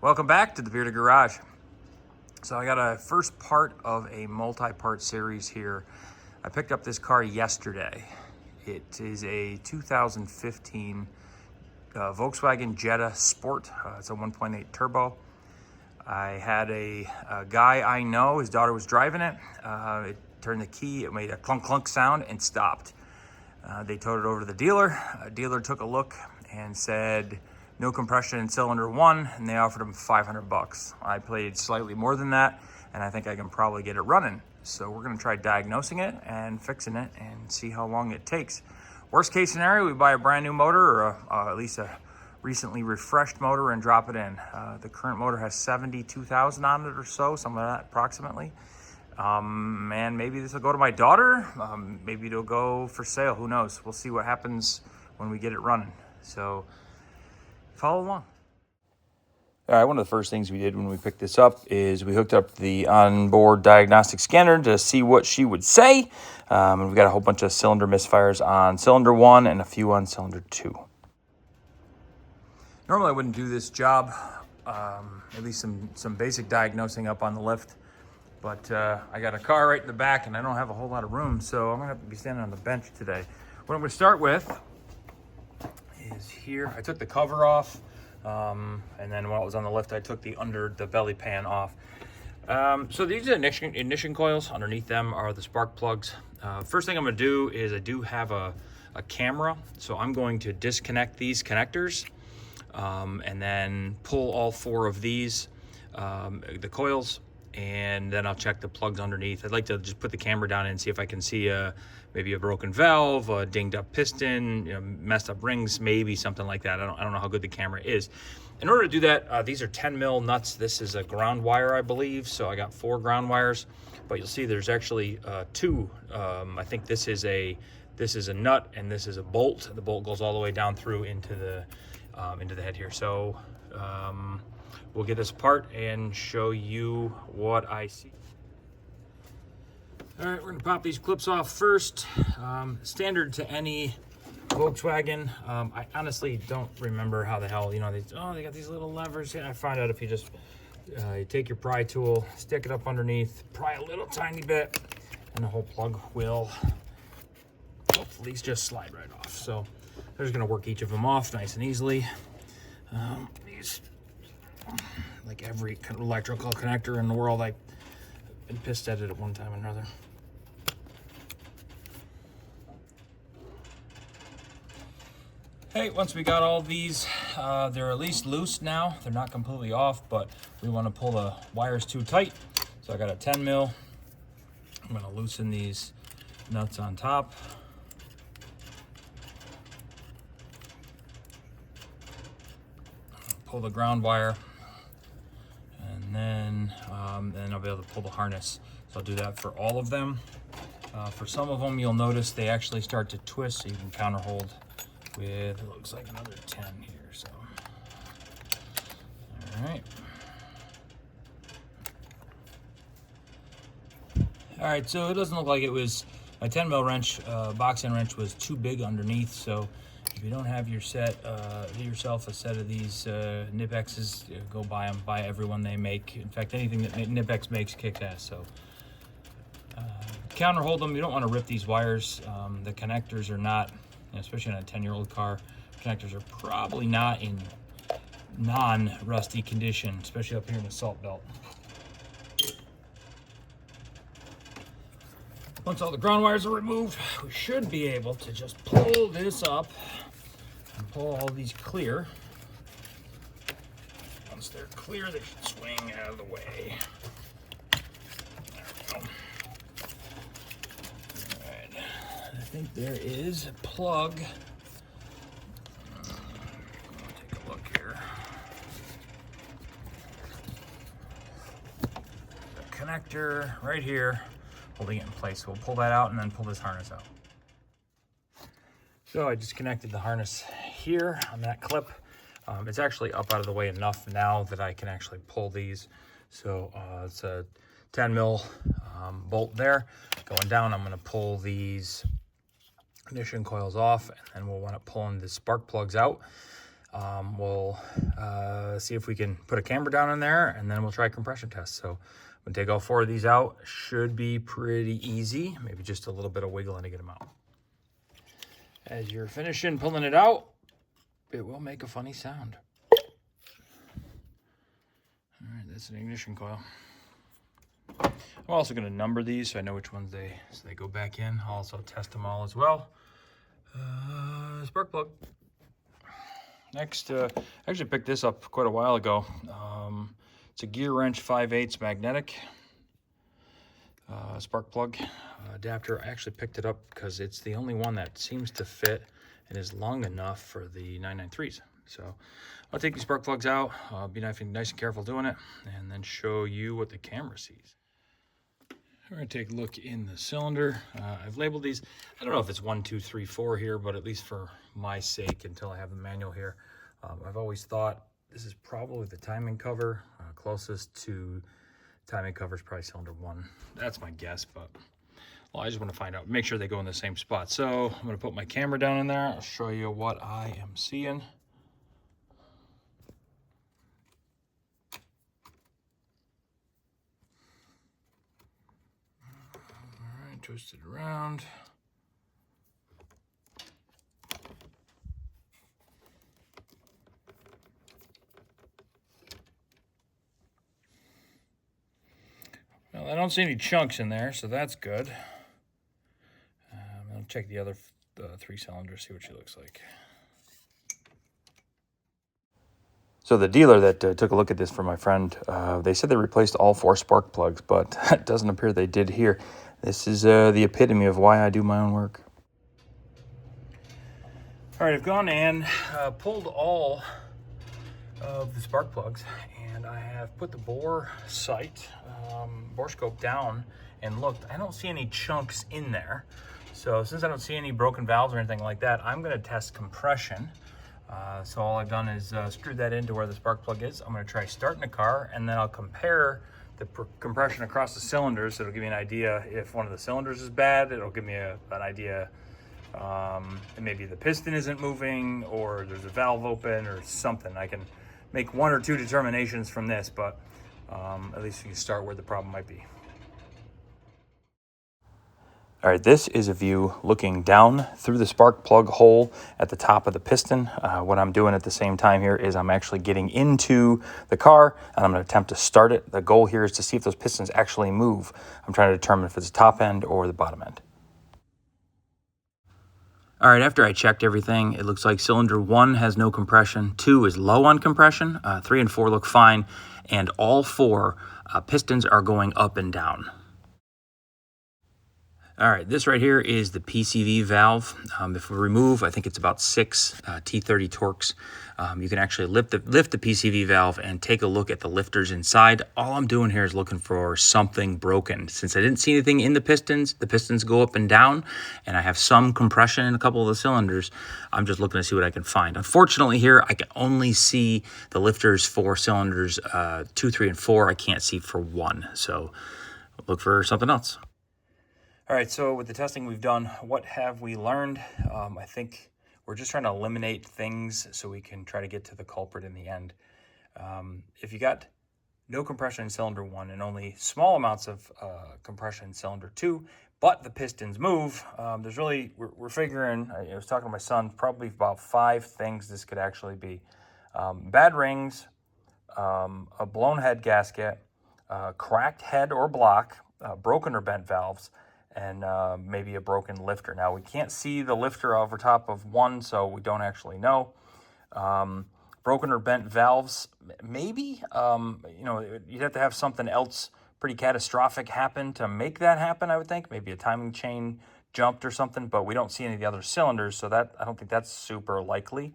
Welcome back to the Bearded Garage. So I got a first part of a multi-part series here. I picked up this car yesterday. It is a 2015 Volkswagen Jetta Sport. It's a 1.8 turbo. I had a guy I know, his daughter was driving it. It turned the key, it made a clunk clunk sound and stopped. They towed it over to the dealer. A dealer took a look and said, no compression in cylinder one, and they offered him 500 bucks. I paid slightly more than that, and I think I can probably get it running. So we're gonna try diagnosing it and fixing it and see how long it takes. Worst case scenario, we buy a brand new motor or at least a recently refreshed motor and drop it in. The current motor has 72,000 on it or so, something like that approximately. And maybe this will go to my daughter. Maybe it'll go for sale, who knows? We'll see what happens when we get it running. So follow along. All right, one of the first things we did when we picked this up is we hooked up the onboard diagnostic scanner to see what she would say. And we've got a whole bunch of cylinder misfires on cylinder one and a few on cylinder two. Normally I wouldn't do this job, at least some basic diagnosing up on the lift. But I got a car right in the back and I don't have a whole lot of room, so I'm gonna have to be standing on the bench today. What I'm gonna start with is here. I took the cover off, and then while it was on the lift, I took the under the belly pan off. So these are ignition coils. Underneath them are the spark plugs. First thing I'm gonna do is I do have a camera, so I'm going to disconnect these connectors and then pull all four of these, the coils, and then I'll check the plugs underneath. I'd like to just put the camera down and see if I can see maybe a broken valve, a dinged up piston, messed up rings, maybe something like that. I don't know how good the camera is. In order to do that, these are 10 mil nuts. This is a ground wire, I believe. So I got 4 ground wires, but you'll see there's actually 2. I think this is a nut and this is a bolt. The bolt goes all the way down through into the head here. So we'll get this apart and show you what I see. All right, we're gonna pop these clips off first. Standard to any Volkswagen. I honestly don't remember how the hell, they got these little levers. Yeah, I found out if you just you take your pry tool, stick it up underneath, pry a little tiny bit, and the whole plug will hopefully just slide right off. So they're just gonna work each of them off nice and easily. These, like every kind of electrical connector in the world, I've been pissed at it at one time or another. Hey, once we got all these, they're at least loose now. They're not completely off, but we want to pull the wires too tight. So I got a 10 mil. I'm going to loosen these nuts on top. Pull the ground wire, and then I'll be able to pull the harness. So I'll do that for all of them. For some of them, you'll notice they actually start to twist, so you can counter hold with, it looks like another 10 here, so. All right. All right, so it doesn't look like it was, a 10 mil wrench, box end wrench was too big underneath, so if you don't have your set, get yourself a set of these Nipexes. Go buy them. Buy every one they make. In fact, anything that Nipex makes kicks ass. So counter hold them. You don't want to rip these wires. The connectors are not, especially on a 10-year-old car, connectors are probably not in non-rusty condition, especially up here in the salt belt. Once all the ground wires are removed, we should be able to just pull this up and pull all these clear. Once they're clear, they should swing out of the way. There we go. All right, I think there is a plug. Take a look here. The connector right here, holding it in place. So we'll pull that out and then pull this harness out. So I just connected the harness here on that clip. It's actually up out of the way enough now that I can actually pull these. So it's a 10 mil bolt there. Going down, I'm gonna pull these ignition coils off, and then we'll wind up pulling the spark plugs out. we'll see if we can put a camera down in there, and then we'll try compression tests. So we'll take all 4 of these out. Should be pretty easy. Maybe just a little bit of wiggling to get them out. As you're finishing pulling it out, it will make a funny sound. All right, that's an ignition coil. I'm also going to number these so I know which ones they go back in. I'll also test them all as well. Spark plug. Next, I actually picked this up quite a while ago. It's a gear wrench 5/8 magnetic spark plug adapter. I actually picked it up because it's the only one that seems to fit and is long enough for the 993s. So I'll take these spark plugs out, be nice and careful doing it, and then show you what the camera sees. We're going to take a look in the cylinder. I've labeled these. I don't know if it's 1, 2, 3, 4 here, but at least for my sake, until I have the manual here, I've always thought this is probably the timing cover. Closest to timing cover is probably cylinder 1. That's my guess, but well, I just want to find out. Make sure they go in the same spot. So I'm going to put my camera down in there. I'll show you what I am seeing. Twist it around. Well, I don't see any chunks in there, so that's good. I'll check the other 3 cylinders, see what she looks like. So the dealer that took a look at this for my friend, they said they replaced all 4 spark plugs, but it doesn't appear they did here. This is the epitome of why I do my own work. All right, I've gone and pulled all of the spark plugs, and I have put the bore sight, Borescope down and looked. I don't see any chunks in there. So since I don't see any broken valves or anything like that, I'm gonna test compression. So all I've done is screwed that into where the spark plug is. I'm gonna try starting the car, and then I'll compare the compression across the cylinders. So it'll give me an idea if one of the cylinders is bad. It'll give me an idea maybe the piston isn't moving, or there's a valve open or something. I can make 1 or 2 determinations from this, but at least you can start where the problem might be. All right, this is a view looking down through the spark plug hole at the top of the piston. What I'm doing at the same time here is I'm actually getting into the car, and I'm going to attempt to start it. The goal here is to see if those pistons actually move. I'm trying to determine if it's the top end or the bottom end. All right, after I checked everything, it looks like cylinder 1 has no compression, 2 is low on compression, 3 and 4 look fine, and all 4 pistons are going up and down. All right, this right here is the PCV valve. If we remove, I think it's about 6 T30 Torx, you can actually lift the PCV valve and take a look at the lifters inside. All I'm doing here is looking for something broken. Since I didn't see anything in the pistons go up and down, and I have some compression in a couple of the cylinders. I'm just looking to see what I can find. Unfortunately here, I can only see the lifters for cylinders 2, 3, and 4. I can't see for 1, so look for something else. All right, so with the testing we've done, what have we learned? I think we're just trying to eliminate things so we can try to get to the culprit in the end. If you got no compression in cylinder 1 and only small amounts of compression in cylinder 2, but the pistons move, there's really, we're figuring, I was talking to my son, probably about 5 things this could actually be. Bad rings, a blown head gasket, cracked head or block, broken or bent valves, and maybe a broken lifter. Now, we can't see the lifter over top of 1, so we don't actually know. Broken or bent valves, maybe. You know, you'd have to have something else pretty catastrophic happen to make that happen, I would think. Maybe a timing chain jumped or something, but we don't see any of the other cylinders, so that I don't think that's super likely.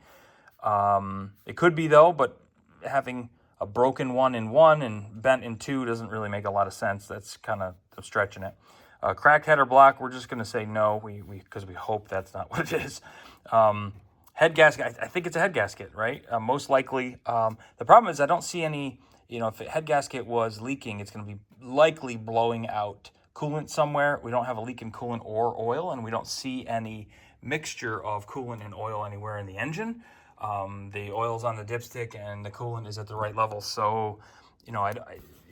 It could be, though, but having a broken one in 1 and bent in 2 doesn't really make a lot of sense. That's kind of stretching it. Cracked head or block, we're just going to say no, because we hope that's not what it is. Head gasket, I think it's a head gasket, right? Most likely. The problem is I don't see any, you know, if the head gasket was leaking, it's going to be likely blowing out coolant somewhere. We don't have a leak in coolant or oil, and we don't see any mixture of coolant and oil anywhere in the engine. the oil's on the dipstick, and the coolant is at the right level. So, you know,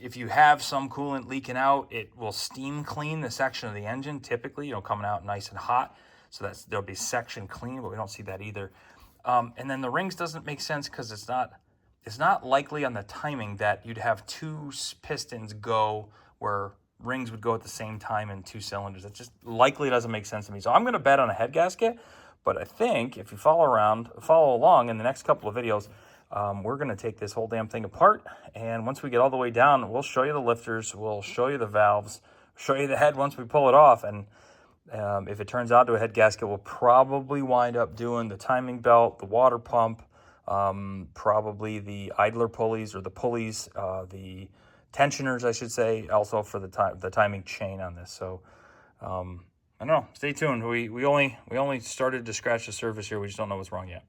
if you have some coolant leaking out, it will steam clean the section of the engine, typically, you know, coming out nice and hot. So there'll be section clean, but we don't see that either. And then the rings doesn't make sense because it's not likely on the timing that you'd have two pistons go where rings would go at the same time in two cylinders. It just likely doesn't make sense to me. So I'm going to bet on a head gasket, but I think if you follow along in the next couple of videos, we're going to take this whole damn thing apart. And once we get all the way down, we'll show you the lifters, we'll show you the valves, show you the head once we pull it off. And if it turns out to a head gasket, we'll probably wind up doing the timing belt, the water pump, probably the idler pulleys, or the pulleys, the tensioners, I should say, also for the timing chain on this. So I don't know. Stay tuned. We only started to scratch the surface here. We just don't know what's wrong yet.